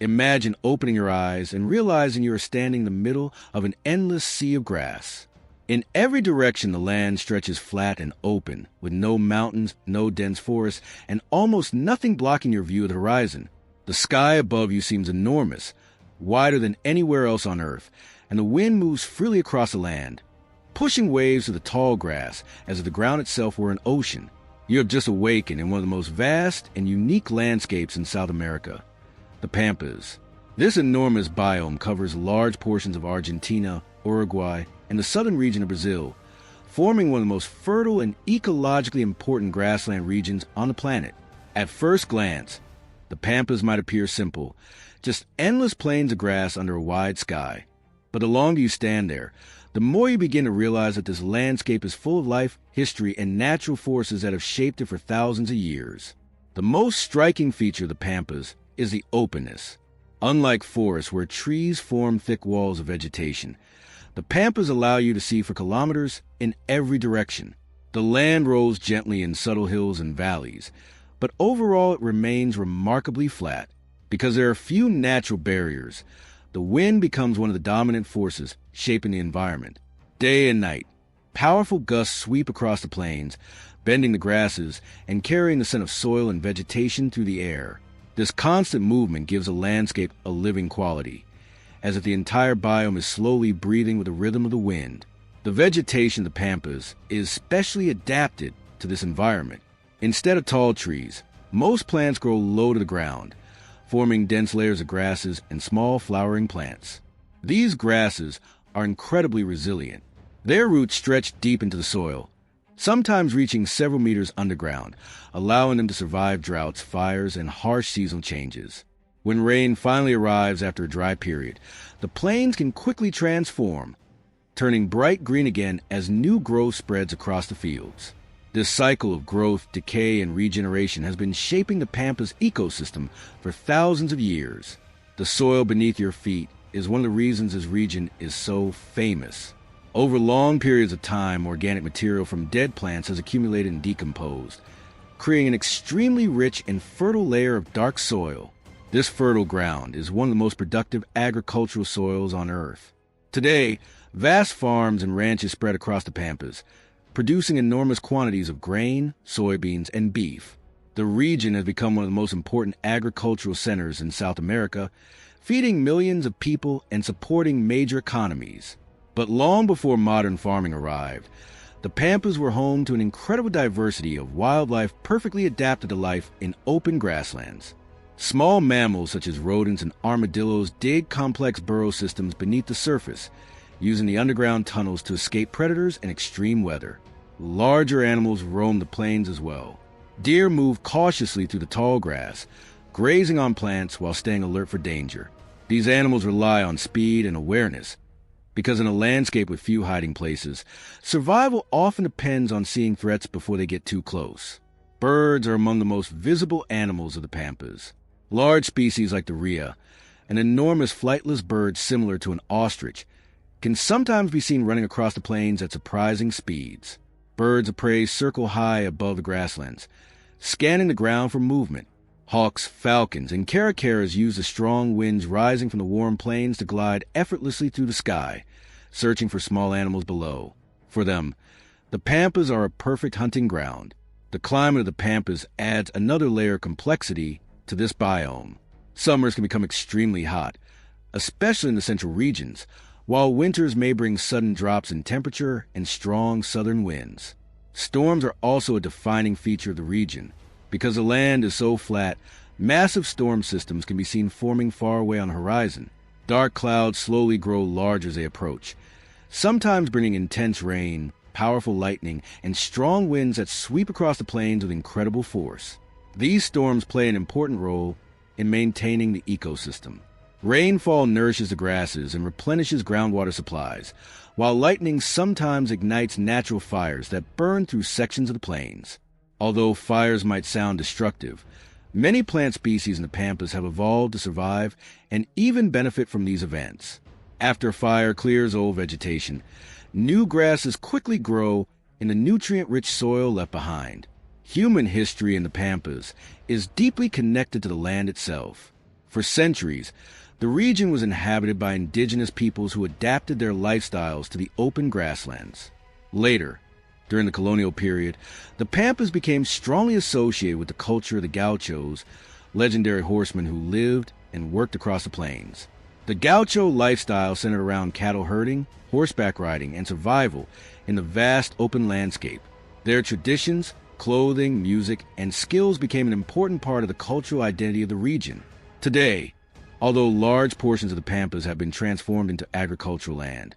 Imagine opening your eyes and realizing you are standing in the middle of an endless sea of grass. In every direction, the land stretches flat and open, with no mountains, no dense forests, and almost nothing blocking your view of the horizon. The sky above you seems enormous, wider than anywhere else on Earth, and the wind moves freely across the land, pushing waves to the tall grass as if the ground itself were an ocean. You have just awakened in one of the most vast and unique landscapes in South America, the Pampas. This enormous biome covers large portions of Argentina, Uruguay, and the southern region of Brazil, forming one of the most fertile and ecologically important grassland regions on the planet. At first glance, the Pampas might appear simple, just endless plains of grass under a wide sky. But the longer you stand there, the more you begin to realize that this landscape is full of life, history, and natural forces that have shaped it for thousands of years. The most striking feature of the Pampas is the openness. Unlike forests where trees form thick walls of vegetation, the Pampas allow you to see for kilometers in every direction. The land rolls gently in subtle hills and valleys, but overall it remains remarkably flat. Because there are few natural barriers, the wind becomes one of the dominant forces shaping the environment. Day and night, powerful gusts sweep across the plains, bending the grasses and carrying the scent of soil and vegetation through the air. This constant movement gives the landscape a living quality, as if the entire biome is slowly breathing with the rhythm of the wind. The vegetation of the Pampas is specially adapted to this environment. Instead of tall trees, most plants grow low to the ground, forming dense layers of grasses and small flowering plants. These grasses are incredibly resilient. Their roots stretch deep into the soil, sometimes reaching several meters underground, allowing them to survive droughts, fires, and harsh seasonal changes. When rain finally arrives after a dry period, the plains can quickly transform, turning bright green again as new growth spreads across the fields. This cycle of growth, decay, and regeneration has been shaping the Pampas ecosystem for thousands of years. The soil beneath your feet is one of the reasons this region is so famous. Over long periods of time, organic material from dead plants has accumulated and decomposed, creating an extremely rich and fertile layer of dark soil. This fertile ground is one of the most productive agricultural soils on Earth. Today, vast farms and ranches spread across the Pampas, producing enormous quantities of grain, soybeans, and beef. The region has become one of the most important agricultural centers in South America, feeding millions of people and supporting major economies. But long before modern farming arrived, the Pampas were home to an incredible diversity of wildlife perfectly adapted to life in open grasslands. Small mammals such as rodents and armadillos dig complex burrow systems beneath the surface, using the underground tunnels to escape predators and extreme weather. Larger animals roam the plains as well. Deer move cautiously through the tall grass, grazing on plants while staying alert for danger. These animals rely on speed and awareness, because in a landscape with few hiding places, survival often depends on seeing threats before they get too close. Birds are among the most visible animals of the Pampas. Large species like the rhea, an enormous flightless bird similar to an ostrich, can sometimes be seen running across the plains at surprising speeds. Birds of prey circle high above the grasslands, scanning the ground for movement. Hawks, falcons, and caracaras use the strong winds rising from the warm plains to glide effortlessly through the sky, searching for small animals below. For them, the Pampas are a perfect hunting ground. The climate of the Pampas adds another layer of complexity to this biome. Summers can become extremely hot, especially in the central regions, while winters may bring sudden drops in temperature and strong southern winds. Storms are also a defining feature of the region. Because the land is so flat, massive storm systems can be seen forming far away on the horizon. Dark clouds slowly grow large as they approach, sometimes bringing intense rain, powerful lightning, and strong winds that sweep across the plains with incredible force. These storms play an important role in maintaining the ecosystem. Rainfall nourishes the grasses and replenishes groundwater supplies, while lightning sometimes ignites natural fires that burn through sections of the plains. Although fires might sound destructive, many plant species in the Pampas have evolved to survive and even benefit from these events. After a fire clears old vegetation, new grasses quickly grow in the nutrient-rich soil left behind. Human history in the Pampas is deeply connected to the land itself. For centuries, the region was inhabited by indigenous peoples who adapted their lifestyles to the open grasslands. Later, during the colonial period, the Pampas became strongly associated with the culture of the gauchos, legendary horsemen who lived and worked across the plains. The gaucho lifestyle centered around cattle herding, horseback riding, and survival in the vast open landscape. Their traditions, clothing, music, and skills became an important part of the cultural identity of the region. Today, although large portions of the Pampas have been transformed into agricultural land,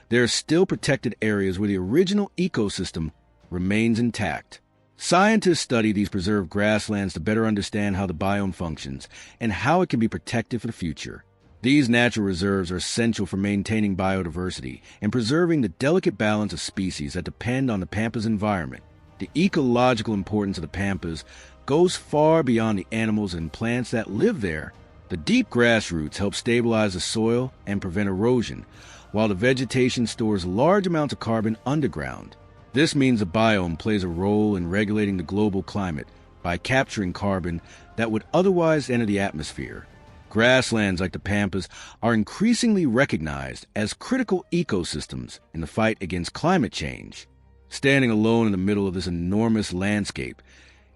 there are still protected areas where the original ecosystem remains intact. Scientists study these preserved grasslands to better understand how the biome functions and how it can be protected for the future. These natural reserves are essential for maintaining biodiversity and preserving the delicate balance of species that depend on the Pampas environment. The ecological importance of the Pampas goes far beyond the animals and plants that live there. The deep grass roots help stabilize the soil and prevent erosion, while the vegetation stores large amounts of carbon underground. This means the biome plays a role in regulating the global climate by capturing carbon that would otherwise enter the atmosphere. Grasslands like the Pampas are increasingly recognized as critical ecosystems in the fight against climate change. Standing alone in the middle of this enormous landscape,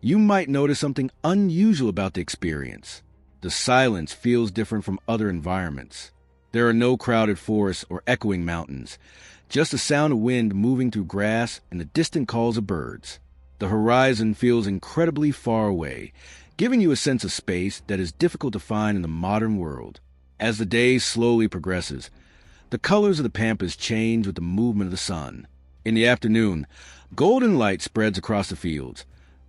you might notice something unusual about the experience. The silence feels different from other environments. There are no crowded forests or echoing mountains, just the sound of wind moving through grass and the distant calls of birds. The horizon feels incredibly far away, giving you a sense of space that is difficult to find in the modern world. As the day slowly progresses, the colors of the Pampas change with the movement of the sun. In the afternoon, golden light spreads across the fields,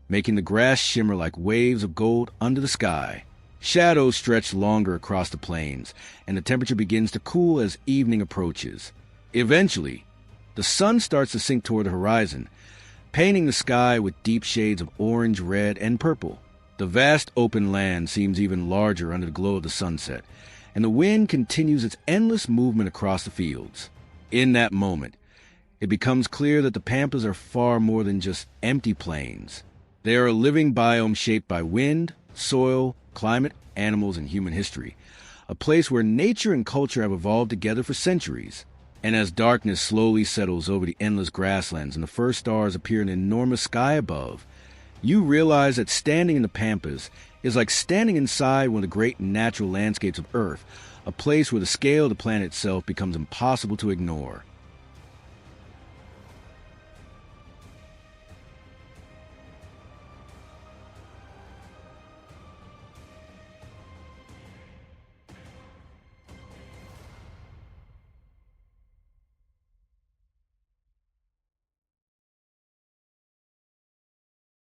making the grass shimmer like waves of gold under the sky. Shadows stretch longer across the plains, and the temperature begins to cool as evening approaches. Eventually, the sun starts to sink toward the horizon, painting the sky with deep shades of orange, red, and purple. The vast open land seems even larger under the glow of the sunset, and the wind continues its endless movement across the fields. In that moment, it becomes clear that the Pampas are far more than just empty plains. They are a living biome shaped by wind, soil, climate, animals, and human history, a place where nature and culture have evolved together for centuries. And as darkness slowly settles over the endless grasslands and the first stars appear in the enormous sky above, you realize that standing in the Pampas is like standing inside one of the great natural landscapes of Earth, a place where the scale of the planet itself becomes impossible to ignore.